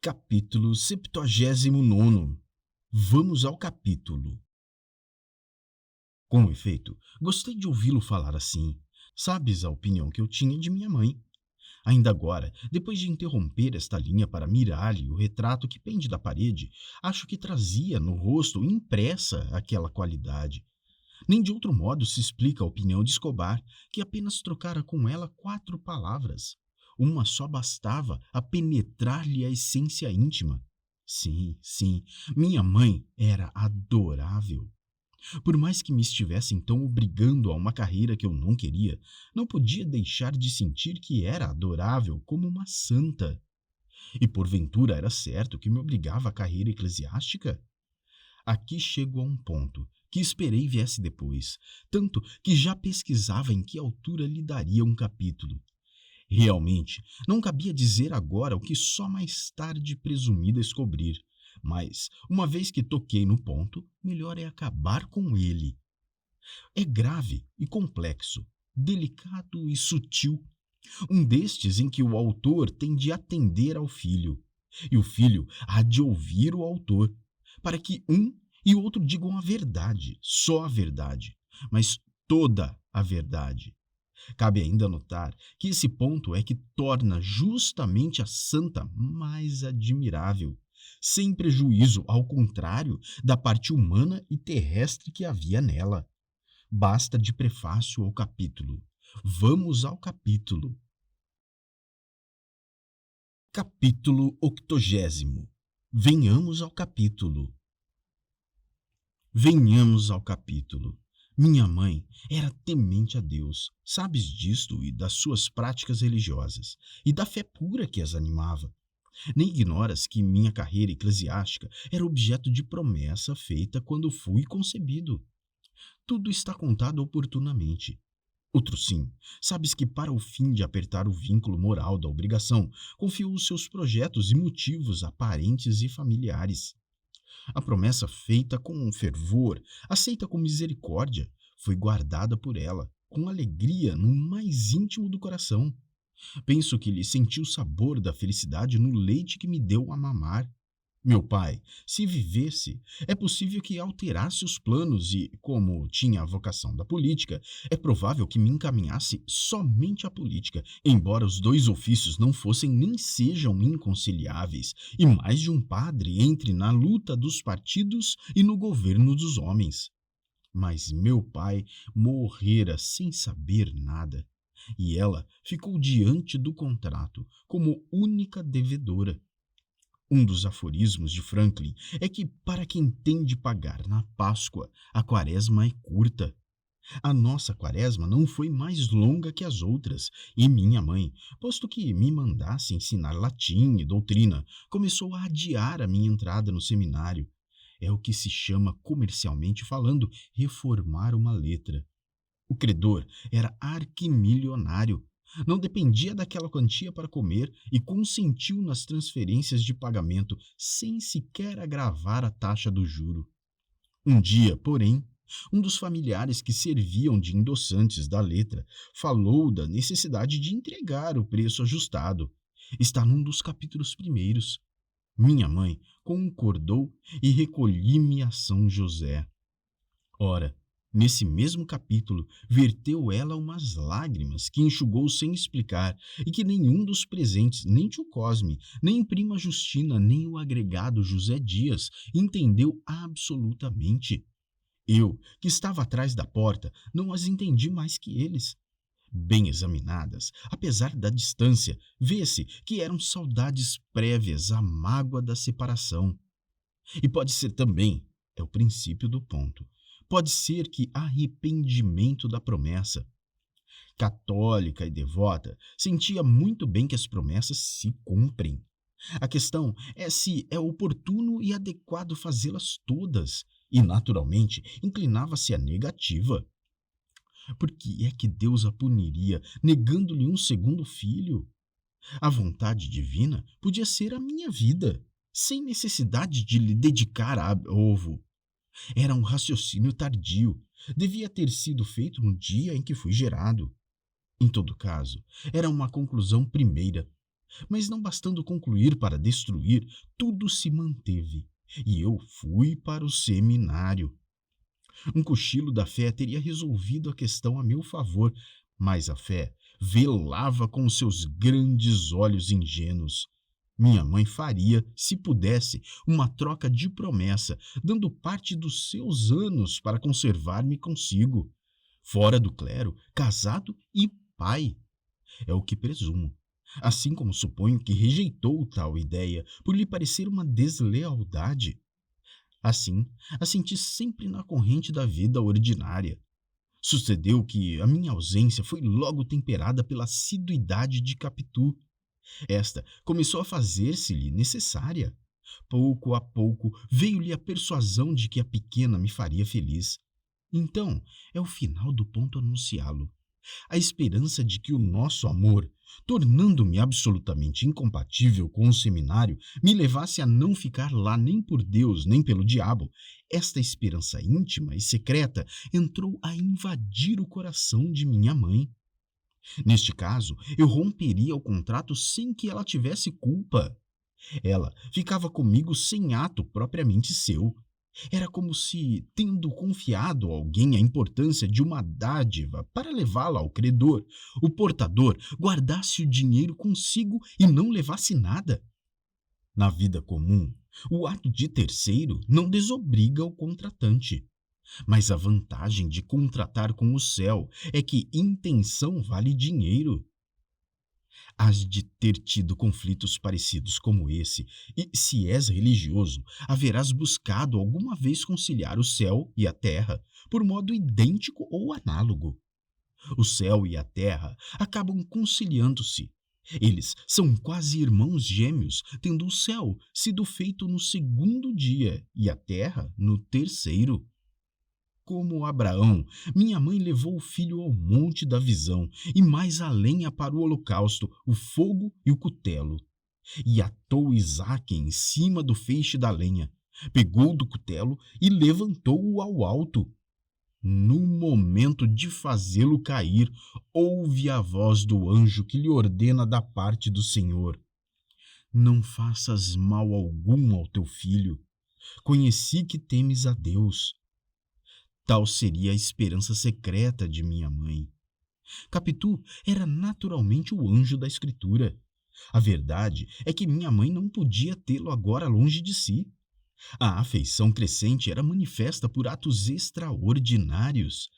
Capítulo 79. Vamos ao capítulo. Com efeito, gostei de ouvi-lo falar assim. Sabes a opinião que eu tinha de minha mãe. Ainda agora, depois de interromper esta linha para mirar-lhe o retrato que pende da parede, acho que trazia no rosto impressa aquela qualidade. Nem de outro modo se explica a opinião de Escobar, que apenas trocara com ela 4 palavras. Uma só bastava a penetrar-lhe a essência íntima. Sim, sim, minha mãe era adorável. Por mais que me estivesse então obrigando a uma carreira que eu não queria, não podia deixar de sentir que era adorável como uma santa. E porventura era certo que me obrigava à carreira eclesiástica? Aqui chego a um ponto que esperei viesse depois, tanto que já pesquisava em que altura lhe daria um capítulo. Realmente, não cabia dizer agora o que só mais tarde presumi descobrir, mas, uma vez que toquei no ponto, melhor é acabar com ele. É grave e complexo, delicado e sutil, um destes em que o autor tem de atender ao filho, e o filho há de ouvir o autor, para que um e o outro digam a verdade, só a verdade, mas toda a verdade. Cabe ainda notar que esse ponto é que torna justamente a santa mais admirável, sem prejuízo, ao contrário, da parte humana e terrestre que havia nela. Basta de prefácio ao capítulo. Vamos ao capítulo. Capítulo 80. Venhamos ao capítulo. Venhamos ao capítulo. Minha mãe era temente a Deus, sabes disto e das suas práticas religiosas, e da fé pura que as animava. Nem ignoras que minha carreira eclesiástica era objeto de promessa feita quando fui concebido. Tudo está contado oportunamente. Outro sim, sabes que para o fim de apertar o vínculo moral da obrigação, confiou os seus projetos e motivos a parentes e familiares. A promessa feita com fervor, aceita com misericórdia, foi guardada por ela, com alegria no mais íntimo do coração. Penso que lhe senti o sabor da felicidade no leite que me deu a mamar. Meu pai, se vivesse, é possível que alterasse os planos e, como tinha a vocação da política, é provável que me encaminhasse somente à política, embora os dois ofícios não fossem nem sejam inconciliáveis, e mais de um padre entre na luta dos partidos e no governo dos homens. Mas meu pai morrera sem saber nada, e ela ficou diante do contrato como única devedora. Um dos aforismos de Franklin é que, para quem tem de pagar na Páscoa, a quaresma é curta. A nossa quaresma não foi mais longa que as outras, e minha mãe, posto que me mandasse ensinar latim e doutrina, começou a adiar a minha entrada no seminário. É o que se chama, comercialmente falando, reformar uma letra. O credor era arquimilionário. Não dependia daquela quantia para comer e consentiu nas transferências de pagamento sem sequer agravar a taxa do juro. Um dia, porém, um dos familiares que serviam de endossantes da letra falou da necessidade de entregar o preço ajustado. Está num dos capítulos primeiros. Minha mãe concordou e recolhi-me a São José. Ora, nesse mesmo capítulo, verteu ela umas lágrimas que enxugou sem explicar e que nenhum dos presentes, nem tio Cosme, nem prima Justina, nem o agregado José Dias, entendeu absolutamente. Eu, que estava atrás da porta, não as entendi mais que eles. Bem examinadas, apesar da distância, vê-se que eram saudades prévias à mágoa da separação. E pode ser também, é o princípio do ponto, pode ser que arrependimento da promessa. Católica e devota, sentia muito bem que as promessas se cumprem. A questão é se é oportuno e adequado fazê-las todas, e naturalmente inclinava-se à negativa. Por que é que Deus a puniria, negando-lhe um segundo filho? A vontade divina podia ser a minha vida, sem necessidade de lhe dedicar a ovo. Era um raciocínio tardio. Devia ter sido feito no dia em que fui gerado. Em todo caso, era uma conclusão primeira. Mas não bastando concluir para destruir, tudo se manteve. E eu fui para o seminário. Um cochilo da fé teria resolvido a questão a meu favor, mas a fé velava com os seus grandes olhos ingênuos. Minha mãe faria, se pudesse, uma troca de promessa, dando parte dos seus anos para conservar-me consigo. Fora do clero, casado e pai. É o que presumo. Assim como suponho que rejeitou tal ideia por lhe parecer uma deslealdade. Assim, a senti sempre na corrente da vida ordinária. Sucedeu que a minha ausência foi logo temperada pela assiduidade de Capitu. Esta começou a fazer-se-lhe necessária. Pouco a pouco veio-lhe a persuasão de que a pequena me faria feliz. Então, é o final do ponto anunciá-lo. A esperança de que o nosso amor, tornando-me absolutamente incompatível com o seminário, me levasse a não ficar lá nem por Deus nem pelo diabo, esta esperança íntima e secreta entrou a invadir o coração de minha mãe. Neste caso, eu romperia o contrato sem que ela tivesse culpa. Ela ficava comigo sem ato propriamente seu. Era como se, tendo confiado a alguém a importância de uma dádiva para levá-la ao credor, o portador guardasse o dinheiro consigo e não levasse nada. Na vida comum, o ato de terceiro não desobriga o contratante. Mas a vantagem de contratar com o céu é que intenção vale dinheiro. Hás de ter tido conflitos parecidos como esse, e se és religioso, haverás buscado alguma vez conciliar o céu e a terra, por modo idêntico ou análogo. O céu e a terra acabam conciliando-se. Eles são quase irmãos gêmeos, tendo o céu sido feito no segundo dia e a terra no terceiro. Como Abraão, minha mãe levou o filho ao monte da visão e mais a lenha para o holocausto, o fogo e o cutelo. E atou Isaque em cima do feixe da lenha, pegou do cutelo e levantou-o ao alto. No momento de fazê-lo cair, ouve a voz do anjo que lhe ordena da parte do Senhor: Não faças mal algum ao teu filho. Conheci que temes a Deus. Tal seria a esperança secreta de minha mãe. Capitu era naturalmente o anjo da escritura. A verdade é que minha mãe não podia tê-lo agora longe de si. A afeição crescente era manifesta por atos extraordinários.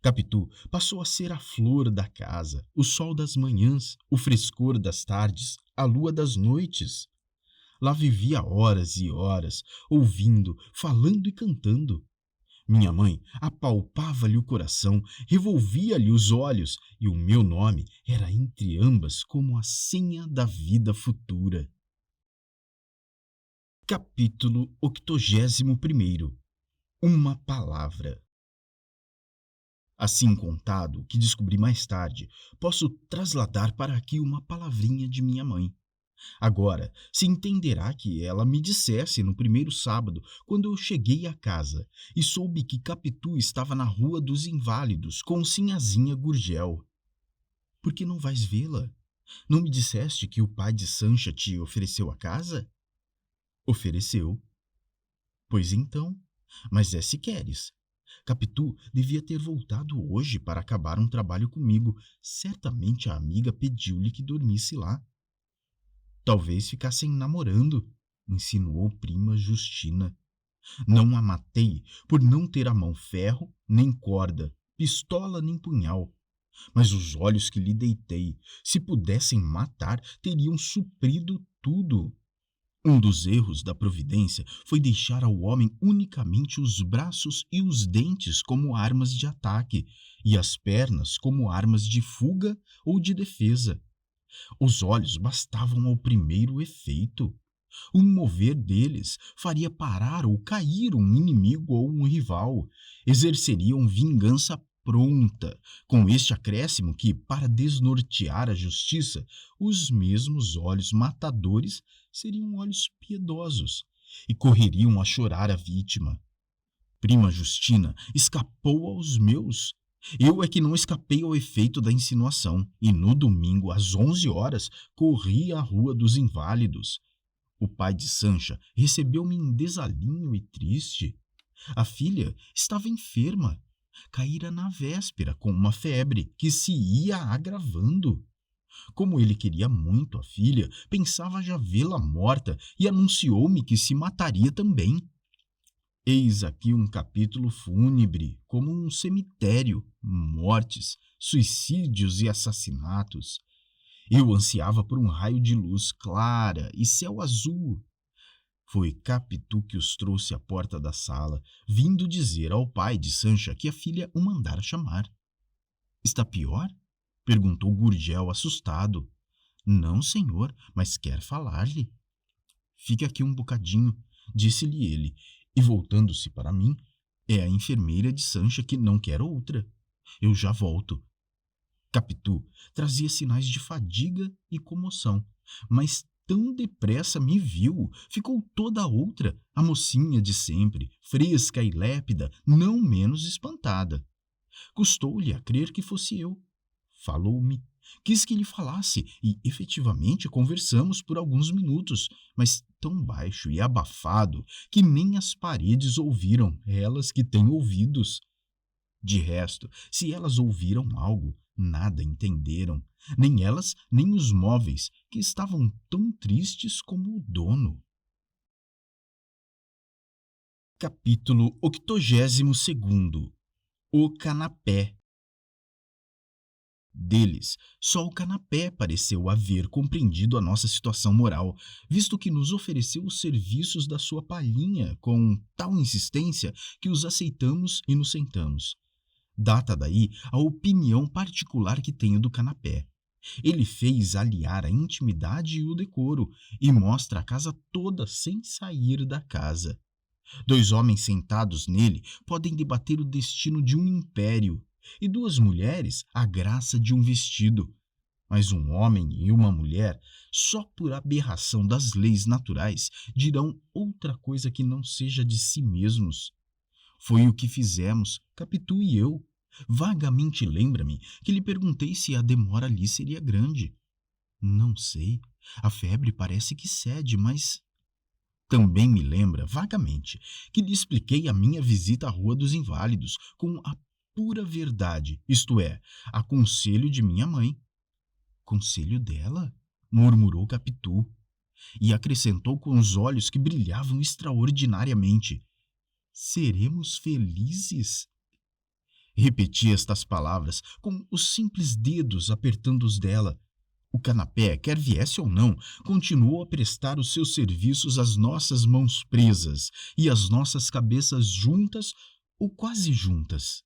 Capitu passou a ser a flor da casa, o sol das manhãs, o frescor das tardes, a lua das noites. Lá vivia horas e horas, ouvindo, falando e cantando. Minha mãe apalpava-lhe o coração, revolvia-lhe os olhos, e o meu nome era entre ambas como a senha da vida futura. Capítulo 81. Uma palavra. Assim contado, que descobri mais tarde, posso trasladar para aqui uma palavrinha de minha mãe. Agora se entenderá que ela me dissesse no primeiro sábado, quando eu cheguei à casa e soube que Capitu estava na Rua dos Inválidos com Sinhazinha Gurgel. Por que não vais vê-la? Não me disseste que o pai de Sancha te ofereceu a casa? Ofereceu. Pois então, mas é se queres. Capitu devia ter voltado hoje para acabar um trabalho comigo. Certamente a amiga pediu-lhe que dormisse lá. Talvez ficassem namorando, insinuou prima Justina. Não a matei por não ter à mão ferro, nem corda, pistola nem punhal. Mas os olhos que lhe deitei, se pudessem matar, teriam suprido tudo. Um dos erros da providência foi deixar ao homem unicamente os braços e os dentes como armas de ataque, e as pernas como armas de fuga ou de defesa. Os olhos bastavam ao primeiro efeito. Um mover deles faria parar ou cair um inimigo ou um rival. Exerceriam vingança pronta, com este acréscimo que, para desnortear a justiça, os mesmos olhos matadores seriam olhos piedosos e correriam a chorar a vítima. Prima Justina escapou aos meus. Eu é que não escapei ao efeito da insinuação, e no domingo, às 11 horas, corri à Rua dos Inválidos. O pai de Sancha recebeu-me em desalinho e triste. A filha estava enferma. Caíra na véspera com uma febre que se ia agravando. Como ele queria muito a filha, pensava já vê-la morta e anunciou-me que se mataria também. Eis aqui um capítulo fúnebre, como um cemitério, mortes, suicídios e assassinatos. Eu ansiava por um raio de luz clara e céu azul. Foi Capitu que os trouxe à porta da sala, vindo dizer ao pai de Sancha que a filha o mandara chamar. Está pior? Perguntou Gurgel, assustado. Não, senhor, mas quer falar-lhe. Fique aqui um bocadinho, disse-lhe ele, e voltando-se para mim, é a enfermeira de Sancha que não quer outra. Eu já volto. Capitu trazia sinais de fadiga e comoção, mas tão depressa me viu, ficou toda outra, a mocinha de sempre, fresca e lépida, não menos espantada. Custou-lhe a crer que fosse eu. Falou-me, quis que lhe falasse, e efetivamente conversamos por alguns minutos, mas tão baixo e abafado que nem as paredes ouviram, elas que têm ouvidos. De resto, se elas ouviram algo, nada entenderam, nem elas, nem os móveis, que estavam tão tristes como o dono. Capítulo 82. O canapé. Deles, só o canapé pareceu haver compreendido a nossa situação moral, visto que nos ofereceu os serviços da sua palhinha com tal insistência que os aceitamos e nos sentamos. Data daí a opinião particular que tenho do canapé. Ele fez aliar a intimidade e o decoro, e mostra a casa toda sem sair da casa. Dois homens sentados nele podem debater o destino de um império, e duas mulheres a graça de um vestido. Mas um homem e uma mulher, só por aberração das leis naturais, dirão outra coisa que não seja de si mesmos. Foi o que fizemos, Capitu e eu. Vagamente lembra-me que lhe perguntei se a demora ali seria grande. Não sei. A febre parece que cede, mas... Também me lembra, vagamente, que lhe expliquei a minha visita à Rua dos Inválidos com a pura verdade, isto é, a conselho de minha mãe. Conselho dela? Murmurou Capitu, e acrescentou com os olhos que brilhavam extraordinariamente. Seremos felizes? Repeti estas palavras com os simples dedos apertando os dela. O canapé, quer viesse ou não, continuou a prestar os seus serviços às nossas mãos presas e às nossas cabeças juntas ou quase juntas.